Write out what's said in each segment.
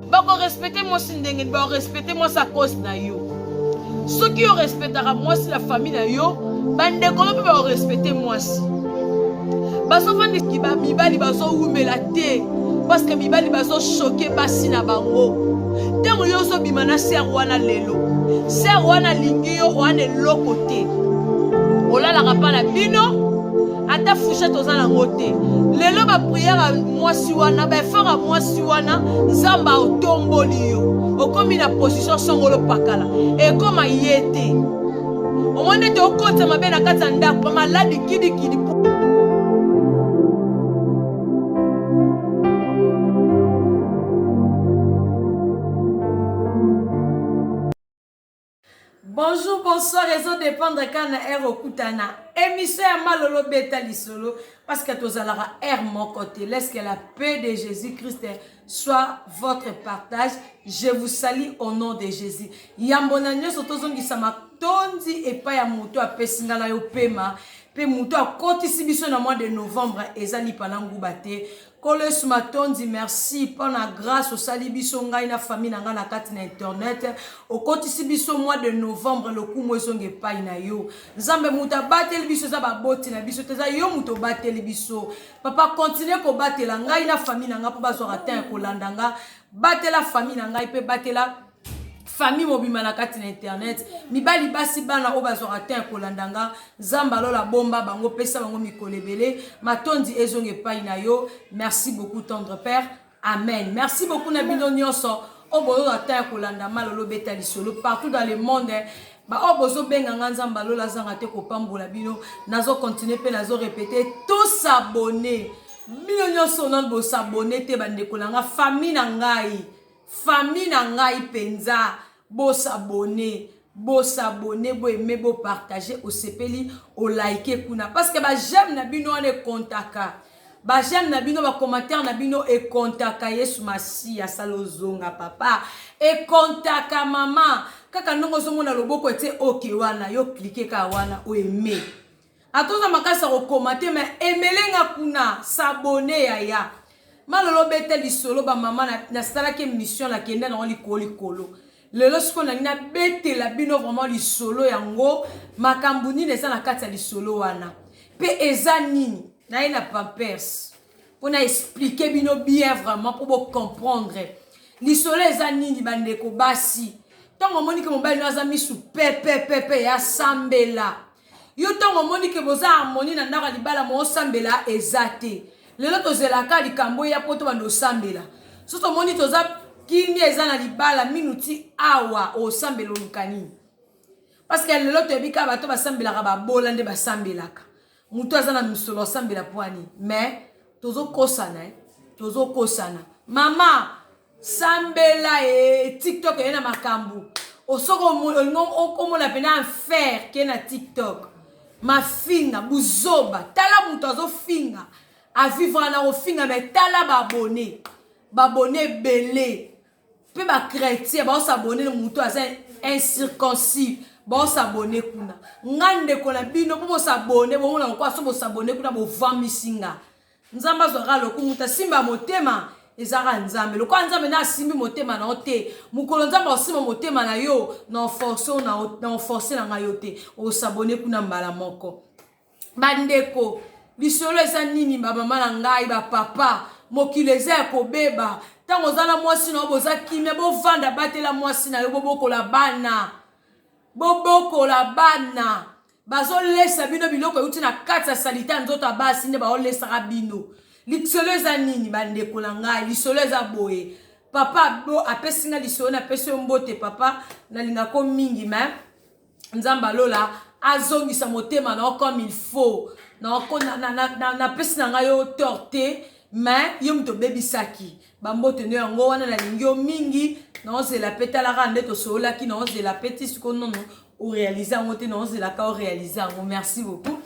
Bako respecter moi si ndenge ba respecter moi sa cause na yo. Ceux qui respectera moi si la famille na yo, bande ko ba respecter moi si. Baso fandi ki ba mibali baso umela te parce que mibali baso choquer basi na bango. Tango yo so bimana ser wana lelo. Ser wana lingi yo wana lokote. Olala kapa na bino. Ata fouchette aux alangote. Lelo ba prière à moi si wana, ba faire à moi si wana, nzamba otomboli yo. Okomi na position songolo pakala. Et comme ayete. Au moins de au côté ma bena katanda pa malade kidi. Bonjour, bonsoir, réseau dépendre quand na au Kutana. Émission Malolo Beta Lisolo, parce que tous alara air mon côté. Laisse que la paix de Jésus-Christ soit votre partage. Je vous salue au nom de Jésus. Yambonanyo sotozongi sama tondi et pas ya muto a pesingala yo pema. Pe muto a kotisi biso na mois de novembre ezali palangu bate. Kole Sumatondi, merci pour la grâce au salibiso ngai na famille na na kati na internet. Au kotisi biso mois de novembre le coup mo zonge pa na yo. Nzambe muta bateli biso za ba boti na biso teza yo muto bateli biso. Papa continue ko batela ngai na famille na nga po bazo ratin ko landanga. Batela famille na ngai pe batela famille mobima na kati na internet. Mibali basi bana o bazo ratin ko landanga. Zamba lola bomba bango pesa bango mikolebele. Matondi ezonge pa na yo. Merci beaucoup tendre père. Amen. Merci beaucoup na bino nyonso. O bozo ratin ko landa malolo beta lisolo partout dans le monde. Ba o bozo benga nzamba lola zanga te ko pambola bino. Nazo continuer pe nazo répéter tous s'abonner. Bino nyonso non bo s'abonner te bande ko langa famille na ngai. Famille na ngai penza. Bo s'abonner. Bo s'abonner, bo aimer, bo partager, au sepeli, au liker kuna. Parce que ba j'aime na bino ane kontaka. Ba j'aime na bino ba commentaire na bino e kontaka Yesu masi ya salozonga papa. E kontaka mama. Kaka nongo zongo na loboko ete oke wana yo cliquer ka wana o aimer. Atoza makasa ko commenter mais emelenga kuna s'abonner ya. Malolo bete lisolo ba mama na sala ke mission la kenda na likolo. Lelo siko na ngina bete la bino vraiment lisolo yango makambuni nesa na kati ya lisolo wana. Pe eza nini na ina pampers. Pour na expliquer bino bien vraiment pour vous comprendre. Lisolo eza nini bandeko basi. Tango moni ke mobali na zami su pepe ya sambela. Yo tango moni ke boza harmonie na ndaka libala mo sambela ezate. Lelo tozelaka likambo ya poto bando sambela. Soto moni toza kini ezana libala minuti awa o sambelo lukani. Parce que lelo tebika bato ba sambela ba bolande ba sambelaka. Mutu azana misolo sambela poani. Mais tozo kosana. Mama sambela e TikTok ena makambu. Osoko okomo la pena faire ke na TikTok. Ma finga buzoba tala mutu azo finga. A vivre na o finga mais tala ba abonné belé. Pe ba chrétien ba s'abonner le mutu aza incirconcis. Ba s'abonner kuna. Ngande ko la bino po s'abonner bo na ko so s'abonner kuna bo vamisinga. Nzamba zora lo kumuta simba motema ezara nzambe. Lo kwa nzambe na simbi motema na ote. Mukolo nzamba osima motema na yo na forcer na ngayote. O s'abonner kuna mbala moko. Bandeko lisolo eza nini ba mama na ngai ba papa mokileze ko beba. Tango zana mwasi na oboza kimia bo vanda batela mwasi na yo boboko la bana. Boboko la bana. Bazo lesa bino biloko yuti na kati ya salita nzoto abasi nde ba olesa bino. Lisolo eza nini bandeko na ngai lisolo eza boye. Papa bo apesinga lisolo na pesi mbote papa na linga ko mingi mais nzamba lola azongisa motema na comme il faut. Na pesi na ngai yo torte mais yo mto baby saki. Bambote ne yango wana na lingio mingi na ose la petala rande to sola ki na ose la petit ce qu'on non ou réaliser en moté na ose la ka réaliser en merci beaucoup.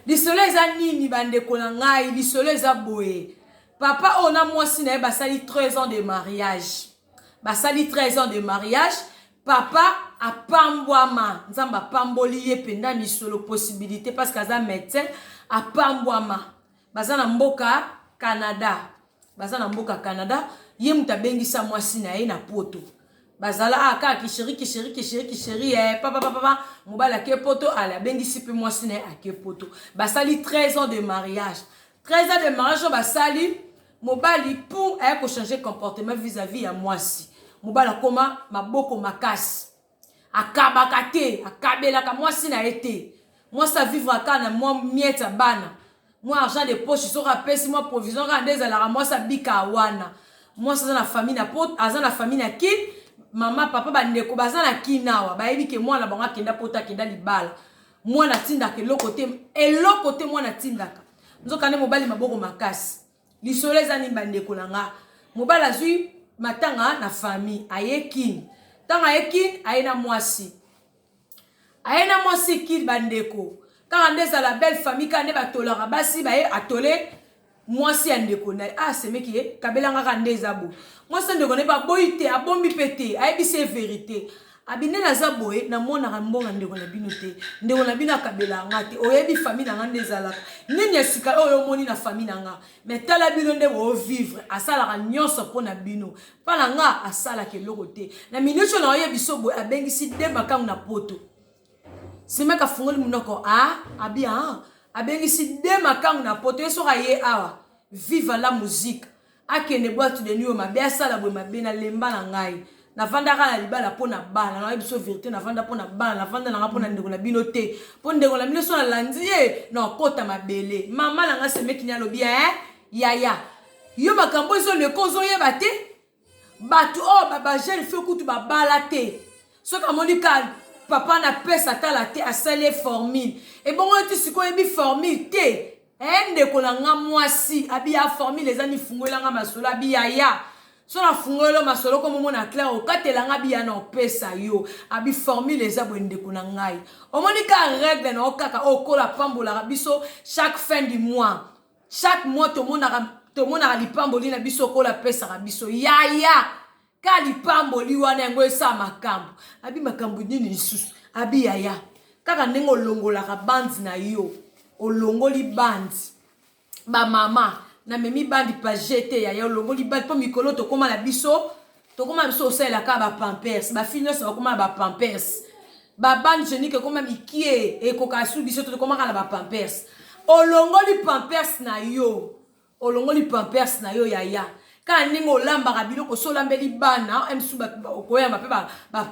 Lisolo eza nini bandeko na ngai lisolo eza boye. Papa on a mwasi na ba sali 13 ans de mariage. Ba sali 13 ans de mariage. Papa a pambwama. Nzamba pamboli ye penda misolo possibilité parce que za médecin a pambwama. Baza na mboka Canada. baza na mboka Canada ye muta bengisa mwasi na ye na poto bazala aka kisheri papa mobala ke poto ala bengisi pe mwasi na ye ake poto basali 13 ans de mariage 13 ans de mariage basali mobali pour aya ko changer comportement vis-à-vis ya mwasi mobala koma maboko makasi akabaka te akabelaka mwasi na ete mwasi vivre aka na mwa mieta bana moi argent de poche soka pesi moi provision ka ndeza la moi sa bika wana moi ça na famille na pot aza na famille na ki mama papa ba ndeko baza na kinawa ba yebi ke moi na banga kenda pota kenda libala moi na tinda ke lokote moi na tindaka nzoka ne mobali maboko makasi lisoleza ni bandeko langa mobali azui matanga na famille ayekini tanga ayekini ayena mwasi ki bandeko quand on est à la belle famille quand on est batolera basi ba atolé moi si andeko na c'est mec qui est kabelanga kande zabo moi ça ndeko ne ba boité abombi pété ayebi c'est vérité abine na zaboé na mona rambonga ndeko na bino te ndeko na bino kabelanga te oyebi famille na ngande zala nini esika oyo moni na famille nanga mais tala bino nde bo vivre asala ka nyonso pona bino pala nga asala ke lokote na minute na oyebi sobo abengisi de makangu na poto si mec a fongoli munoko abia abengisi de makangu na poto eso ye awa vive la musique akene boîte de nuit mabe asala bo mabe na lemba na ngai na vanda ka na libala pona bana na biso vérité na vanda pona bana na vanda na pona ndeko na bino te pona ndeko na bino so na landier na kota mabele mama na nga se mec nyalo bien yaya yo makambo eso le kozo yeba te batu baba jeune fait kutu ba balate so ka monika papa na pesa tala te asale formule et bon on ti siko ebi formule te ndeko na nga mwasi abi a formule les amis fungola nga masolo abi ya so na fungolo masolo ko momo na clair o katela nga bi ya na pesa yo abi formule les abo ndeko na ngai o monika règle na okaka okola pambola biso chaque fin du mois chaque mois to mona lipamboli na biso kola pesa ka biso ya kali pamboli wana ngo esa makambo abi makambo nini lisusu abi yaya kaka ndenge olongola ka band na yo olongoli band ba mama na memi band pa jeter yaya olongoli band po mikolo to koma na biso osela ka ba pampers ba fille so koma ba pampers ba band jeunique koma mikie e koka su biso to koma kana ba pampers olongoli pampers na yo yaya quand ningo lamba kabilo ko solambeli bana emsu ba koya mape ba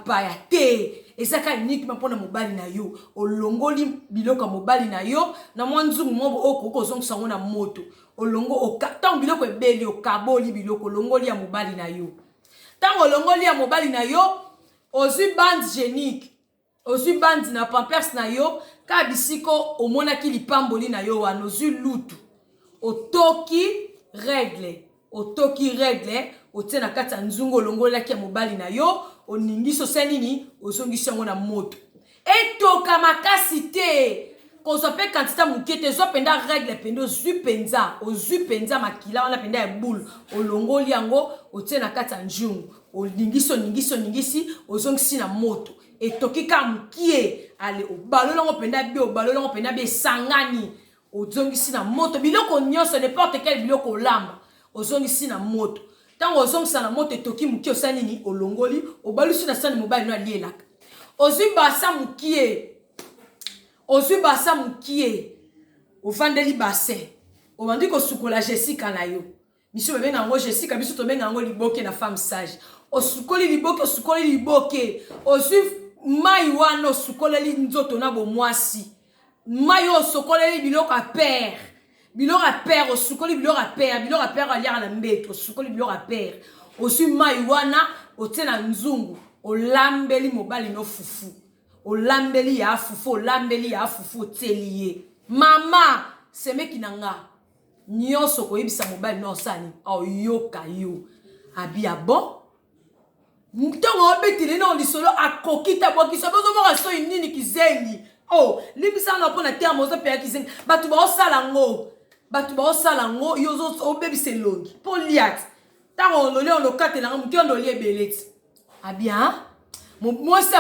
paya te ezaka uniquement pona mobali na yo olongoli biloko mobali na yo na mwanzungu mobo okoko zongisango na moto olongo okata biloko ebeli okaboli biloko olongoli ya mobali na yo tango olongoli ya mobali na yo ozui band génique ozui band na pampers na yo ka bisiko omona ki lipamboli na yo wana ozui lutu otoki règle otie na kati ya nzungu olongolaki ya mobali na yo oningisi osali nini ozongisi yango na moto etoka makasi te kozwa mpe kantita moke te ezwa mpenza règle pende ozwi mpenza makila wana mpenza ya boule olongoli yango otie na kati ya nzungu oningisi ozongisi na moto etoki ka mokie ale obalolongo mpenza bi esangani ozongisi na moto biloko nyonso n'importe quel biloko olamba ozongisi na moto tango ozongisa na moto etoki mukie osali nini olongoli obalusi na sani mobali no alielaka ozwi basa mukie ovandeli bassin obandi kosukola Jessica na yo biso bebenga yango Jessica biso tobenga yango liboke na femme sage osukoli liboke ozwi mai wana osukoleli nzoto na bomwasi mai osokoleli biloko a père biloko a père osukoli biloko a père aliaka na mbeto osukoli biloko a père ozwi mai wana otie na nzungu olambeli mobali no fufu olambeli ya fufu otieli ye mama semeki na nga nyonso koyebisa mobali no osani aoyoka yo abia bon ntongo obetile na lisolo akokita bwakisa bozomaka so nini kizengi libisa na pona terme ozopeya kizengi bato baosala ngo yo obebisa elongi mpo liat ntango ololi olokatelanga moke ondoli ebele ti abia mwasi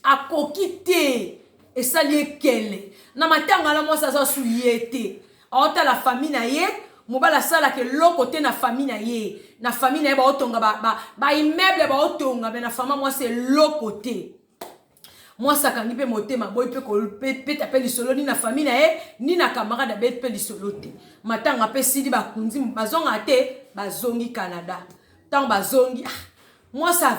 akoki te esali ekele na matanga la mwasi aza su ye te aotala famille na ye mobala sala ke lokote na famille na ye na famille na ye ba otonga ba immeuble ba otonga mais na fama moi c'est lokote moi ça kangi pe motema boy pe ko pe taper lisolo ni na famille na ye ni na camarade be pe lisolo te matanga pe sidi ba kunzi bazonga te bazongi Canada tant bazongi moi ça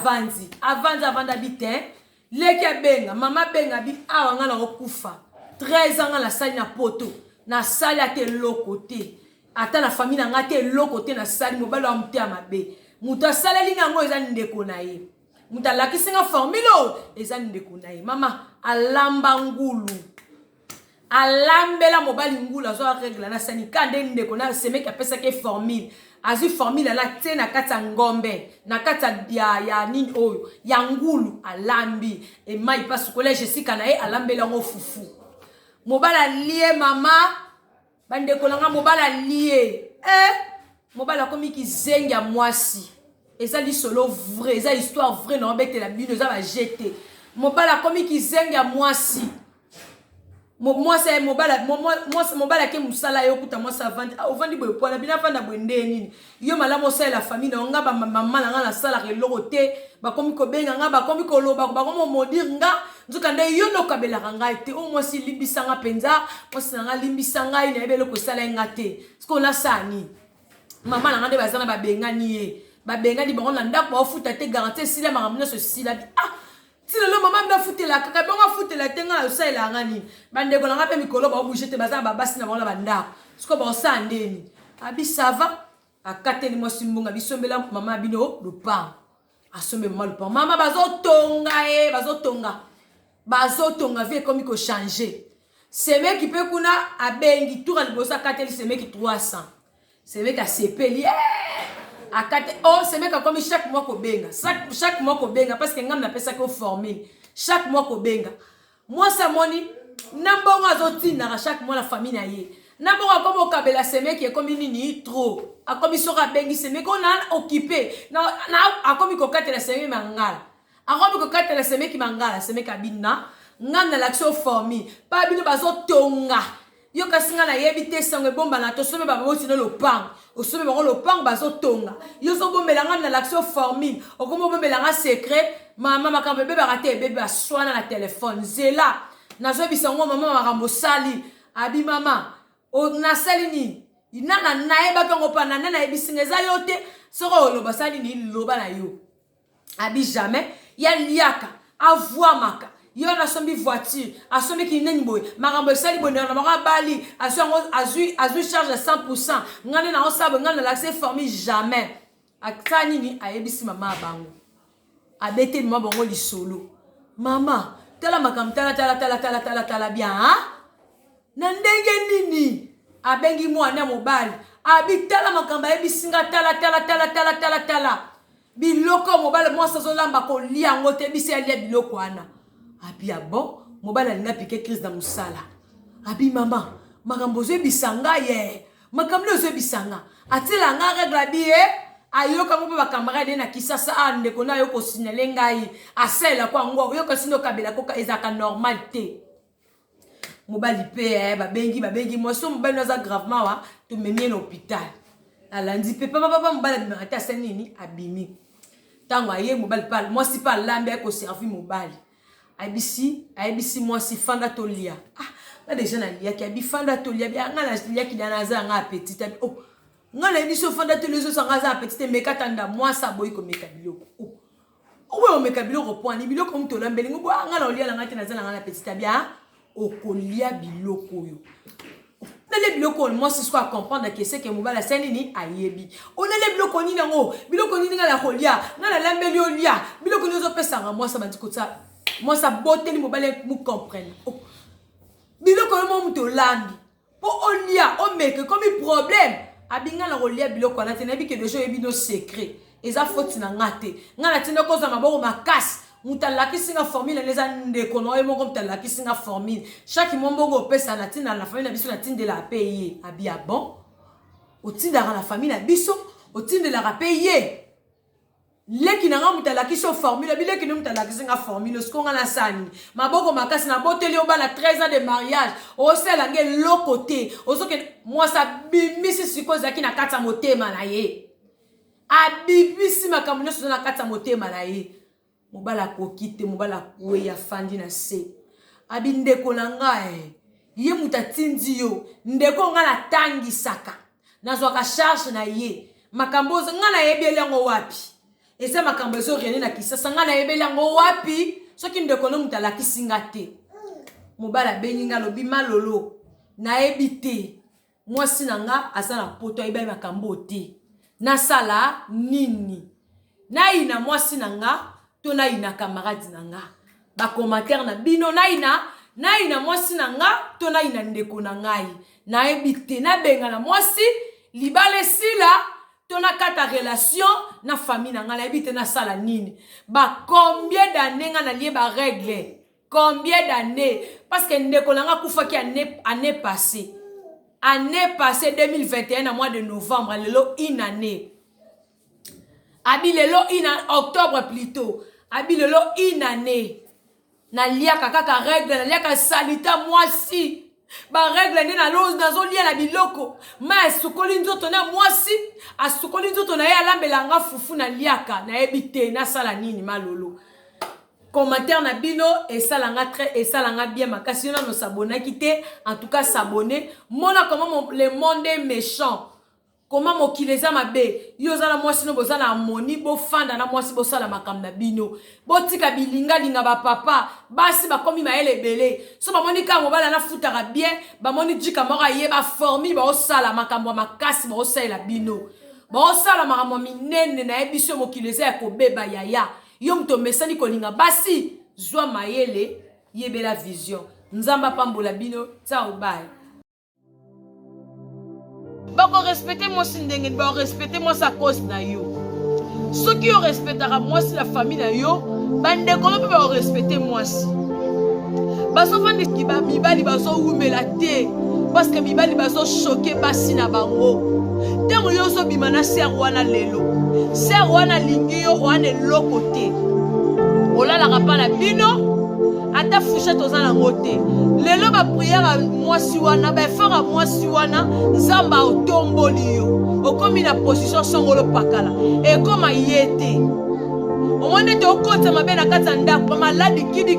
avanda bitin leki benga mama benga bi awanga na okufa 13 ans la sali na poto na sali ate lokote ata na famille na ngate lokote na sali mobalo amte amabe muta saleli ngango eza ndeko na ye muta lakisinga formule eza ndeko na ye mama alamba ngulu alambela mobali ngulu azo règle na sani kande ndeko na semeki apesa ke formule azu formule la tena kata ngombe na kata ya nini oyo ya ngulu alambi e mai passe collège sika na ye alambela ngo fufu mobala lié mama bandeko langa mobala lié mobala komi ki zenga mwasi eza li solo vrai eza histoire vrai na obete la bino eza ba jeter mobala komi ki zenga mwasi moi c'est mobala ke musala yo kuta moi ça vendre ovandi boye poala bina fanda bwende nini yo malamo ça la famille na nga ba mama na nga na sala ke lokote ba komi ko benga nga ba komi ko loba ba komo modir nga nzuka nde yo no kabela nga te o moi si limbisanga penza moi si nga limbisanga ina ebelo ko sala nga te sko na sani mama na nga de bazana ba benga ni ba benga di bango na ndako ba futa te garantie sila makamna so sila si le maman na futela kaka bonga futela tenga yo sa ila ngani bande ko nga pe mikolo ba bouger te baza ba basi na bango la banda sko ba sa ndeni abi ça va akateli mo simbunga bisombela mama bino le pain asombe mama le pain mama bazotonga vie comme ko changer c'est mec qui peut kuna abengi tour al bosa kateli c'est mec 300 c'est mec a sepeli akate c'est mec comme chaque mois ko benga chaque mois ko benga parce que ngam na pesa ko formule chaque mois ko benga moi ça moni nambongo azotina chaque mois la famille na ye nambongo comme okabela c'est mec qui comme nini trop a comme sora bengi c'est mec on a occupé na a comme ko katela c'est mec mangala a comme ko katela c'est mec mangala c'est mec abina ngam na l'action formule pas bino bazotonga yo kasinga na yebite sango bomba na to somme ba boti no lopang o somme ba lopang bazotonga yo zo bombela nga na l'action formule o komo bombela nga secret mama makambe bebe raté bebe aswana na téléphone zela na zo bisango mama makambo sali abi mama o na sali ni inana nae ba kango pa na na yebisinga za yote soko lo basali ni loba na yo abi jamais ya liaka avoir maka yo na sombi voiture asombi ki neni boy makambo sali bonheur na maka bali azu charge à 100% ngane na osabo ngane l'accès formé jamais akani ni ayebisi mama bango abete mama bango li solo mama tala makam tala bien na ndenge nini abengi mwana mobali abi tala makamba ayebisi nga tala biloko mobali moi sazo lamba ko liango te bisi alia biloko wana abi bon mobala linga piqué crise dans musala abi mama makambo zo bisanga ye makambo zo bisanga atela nga règle bi ayoka mo ba camarade na kisasa ande ko na yo ko signaler ngai asela kwa ngo yo ko sino kabela ko ezaka normal te mobali pe ba bengi moi so mobali na za gravement wa to memie l'hôpital alandi pe papa mobali bi ata senini abimi tango aye mobali pa moi si pa lambe ko servi mobali aibisi moi si fanda tolia na déjà na lia ki abi fanda tolia bi nga na lia ki dana za nga petite abi nga na biso fanda tolia zo sanga za petite meka tanda moi sa boy ko meka biloko o meka biloko point ni biloko mto lambeli ngo nga na lia la ngati na za nga na petite abi okolia biloko yo na le biloko moi si soit comprendre que c'est que mobala seni ni ayebi on a le biloko ni nango biloko ni nga la kolia nga na lambeli o lia biloko ni zo pesa nga moi ça bandi ko ça moi ça beauté ni mobile nous comprendre biloko mo muto landi po olia o meke comme problème abinga na olia biloko na tenabi que déjà yebi no secret eza faute na ngate ngana tina ko za maboko makasi mutala kisinga formule les ande kono e moko mutala kisinga formule chaque mombongo pesa na tina la famille na biso na tinde la payer abia bon o tinda la famille na biso o tinde la payer leki na nga mutalaki so formule bileki no mutalaki singa formule skonga na sani maboko makasi na boteli obala 13 ans de mariage osela nge lokote osoke moi sa bimisi siko zaki na kata motema na ye abibisi makambo nyonso na kata motema na ye mobala kokite mobala kwe ya fandi na se abi ndeko na ngai ye mutatindi yo ndeko nga na tangi saka nazwaka charge na ye makambo nga na yebeli yango wapi eza makambo ezo rene na kisasa nga na yebeli yango wapi soki ndeko no mutalakisi nga te mobala bengi nga lobi malolo na yebi te mwasi na nga aza na poto ayebeli makambo te nasala nini naina mwasi na nga to naina camarade na nga ba commentaire na bino naina mwasi na nga to naina ndeko na ngai nayebi te nabenga na mwasi libale sila to na kata relation na famille na nga nayebi te nasala nini ba combien d'années nga na lie ba règle combien d'années parce que ndeko na nga kufaki année passée 2021 na mois de novembre lelo une année abi lelo octobre plutôt abi lelo une année na liaka kaka règle na liaka salita mwasi ba règle ni na loz nazo lia na biloko ma sukoli nzoto na mwasi asukoli nzoto na ye alambelanga fufu na liaka na ebite na sala nini malolo commentaire na bino esalanga bien makasi na no s'abonner quitté en tout cas s'abonner mona comment le monde est méchant comment mokileza mabe yo zala mwasi no bozala amoni bo fanda na mwasi bo sala makambo na bino botika bilinga ba papa basi bakomi maele belé so ba moni ka mobala na futaka bien ba moni jika moko ye ba formi ba osala makambo makasi ba osala bino ba osala makambo minene na ebiso mokileza ya kobeba yaya yo mto mesani kolinga basi zwa mayele yebela vision nzamba pambola bino ciao bye. Bako respecter moi si ndenge ba respecter moi sa cause na yo ceux qui respectera moi si la famille na yo bande ko pe ba respecter moi si baso fandi ki ba mibali baso umela te parce que mibali baso choquer basi na bango tango yo so bimana ser wana lelo ser wana lingi yo wana lokote olala kapa na bino ata fouché tozana ngote lelo ba prière mwasi wana ba fera mwasi wana nzamba otomboli yo okomi na position songolo pakala e koma yete omone te okota mabe na kata ndako maladi kidi